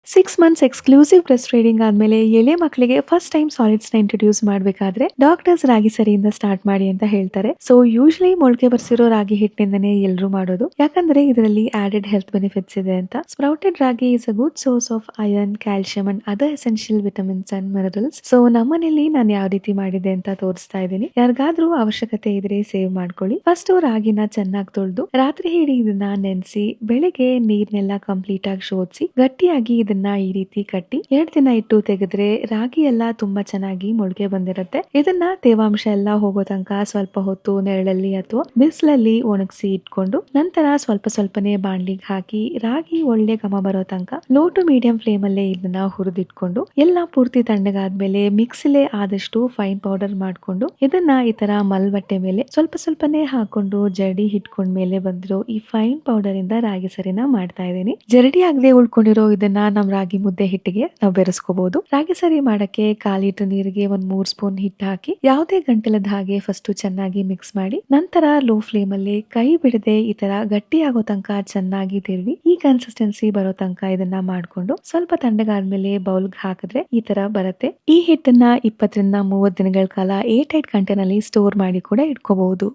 6 months exclusive breast feeding ಆದ್ಮೇಲೆ ಎಳೆ ಮಕ್ಕಳಿಗೆ ಫಸ್ಟ್ ಟೈಮ್ ಸಾಲಿಡ್ಸ್‌ನ ಇಂಟ್ರೊಡ್ಯೂಸ್ ಮಾಡ್ಬೇಕಾದ್ರೆ ಡಾಕ್ಟರ್ಸ್ ರಾಗಿ ಸರಿಯಿಂದ ಸ್ಟಾರ್ಟ್ ಮಾಡಿ ಅಂತ ಹೇಳ್ತಾರೆ. ಸೊ ಯೂಶುವಲಿ ಮೊಳಕೆ ಬರ್ಸಿರೋ ರಾಗಿ ಹಿಟ್ಟಿನಿಂದನೇ ಎಲ್ರೂ ಮಾಡೋದು. ಯಾಕಂದ್ರೆ ಇದರಲ್ಲಿ ಆಡೆಡ್ ಹೆಲ್ತ್ ಬೆನಿಫಿಟ್ಸ್ ಇದೆ ಅಂತ. Sprouted ragi is a good source of iron, calcium and other essential vitamins and minerals. So ನಮ್ಮನೇಲಿ ನಾನು ಯಾವ ರೀತಿ ಮಾಡಿದೆ ಅಂತ ತೋರಿಸ್ತಾ ಇದ್ದೀನಿ. ಯಾರಿಗಾದ್ರೂ ಅವಶ್ಯಕತೆ ಇದ್ರೆ ಸೇವ್ ಮಾಡ್ಕೊಳ್ಳಿ. ಫಸ್ಟ್ ರಾಗಿನ ಚೆನ್ನಾಗಿ ತೊಳೆದು ರಾತ್ರಿ ಇಡೀ ಇದನ್ನ ನೆನೆಸಿ ಬೆಳಿಗ್ಗೆ ನೀರ್ನೆಲ್ಲ ಕಂಪ್ಲೀಟ್ ಆಗಿ ಶೋಧಿಸಿ ಗಟ್ಟಿಯಾಗಿ ಇದನ್ನ ಈ ರೀತಿ ಕಟ್ಟಿ 2 ದಿನ ಇಟ್ಟು ತೆಗೆದ್ರೆ ರಾಗಿ ಎಲ್ಲ ತುಂಬಾ ಚೆನ್ನಾಗಿ ಮೊಳಕೆ ಬಂದಿರುತ್ತೆ. ಇದನ್ನ ತೇವಾಂಶ ಎಲ್ಲ ಹೋಗೋ ತನಕ ಸ್ವಲ್ಪ ಹೊತ್ತು ನೆರಳಲ್ಲಿ ಅಥವಾ ಬಿಸಿಲಲ್ಲಿ ಒಣಗಿಸಿ ಇಟ್ಕೊಂಡು ನಂತರ ಸ್ವಲ್ಪ ಸ್ವಲ್ಪನೇ ಬಾಣ್ಲಿಗೆ ಹಾಕಿ ರಾಗಿ ಒಳ್ಳೆ ಘಮ ಬರೋ ತನಕ ಲೋ ಟು ಮೀಡಿಯಂ ಫ್ಲೇಮ್ ಅಲ್ಲೇ ಇದನ್ನ ಹುರಿದಿಟ್ಕೊಂಡು ಎಲ್ಲ ಪೂರ್ತಿ ತಣ್ಣಗಾದ್ಮೇಲೆ ಮಿಕ್ಸಿಲೆ ಆದಷ್ಟು ಫೈನ್ ಪೌಡರ್ ಮಾಡ್ಕೊಂಡು ಇದನ್ನ ಈ ತರ ಮಲ್ಬಟ್ಟೆ ಮೇಲೆ ಸ್ವಲ್ಪ ಸ್ವಲ್ಪನೇ ಹಾಕೊಂಡು ಜರಡಿ ಹಿಟ್ಕೊಂಡ್ಮೇಲೆ ಬಂದಿರೋ ಈ ಫೈನ್ ಪೌಡರ್ ಇಂದ ರಾಗಿ ಸರಿನ ಮಾಡ್ತಾ ಇದ್ದೀನಿ. ಜರಡಿ ಆಗದೆ ಉಳ್ಕೊಂಡಿರೋ ಇದನ್ನ ನಮ್ ರಾಗಿ ಮುದ್ದೆ ಹಿಟ್ಟಿಗೆ ನಾವು ಬೆರೆಸ್ಕೋಬಹುದು. ರಾಗಿ ಸರಿ ಮಾಡಕ್ಕೆ 1/4 ಲೀಟರ್ ನೀರಿಗೆ 3 ಸ್ಪೂನ್ ಹಿಟ್ಟು ಹಾಕಿ ಯಾವುದೇ ಗಂಟಲದ ಹಾಗೆ ಫಸ್ಟ್ ಚೆನ್ನಾಗಿ ಮಿಕ್ಸ್ ಮಾಡಿ ನಂತರ ಲೋ ಫ್ಲೇಮ್ ಅಲ್ಲಿ ಕೈ ಬಿಡದೆ ಈ ತರ ಗಟ್ಟಿ ಆಗೋ ತನಕ ಚೆನ್ನಾಗಿ ತಿರುವಿ ಈ ಕನ್ಸಿಸ್ಟೆನ್ಸಿ ಬರೋ ತನಕ ಇದನ್ನ ಮಾಡ್ಕೊಂಡು ಸ್ವಲ್ಪ ತಣ್ಣಗಾದ್ಮೇಲೆ ಬೌಲ್ಗೆ ಹಾಕಿದ್ರೆ ಈ ತರ ಬರುತ್ತೆ. ಈ ಹಿಟ್ಟನ್ನ 20 ರಿಂದ 30 ದಿನಗಳ ಕಾಲ ಏರ್ ಟೈಟ್ ಕಂಟೈನರ್ ಅಲ್ಲಿ ಸ್ಟೋರ್ ಮಾಡಿ ಕೂಡ ಇಟ್ಕೋಬಹುದು.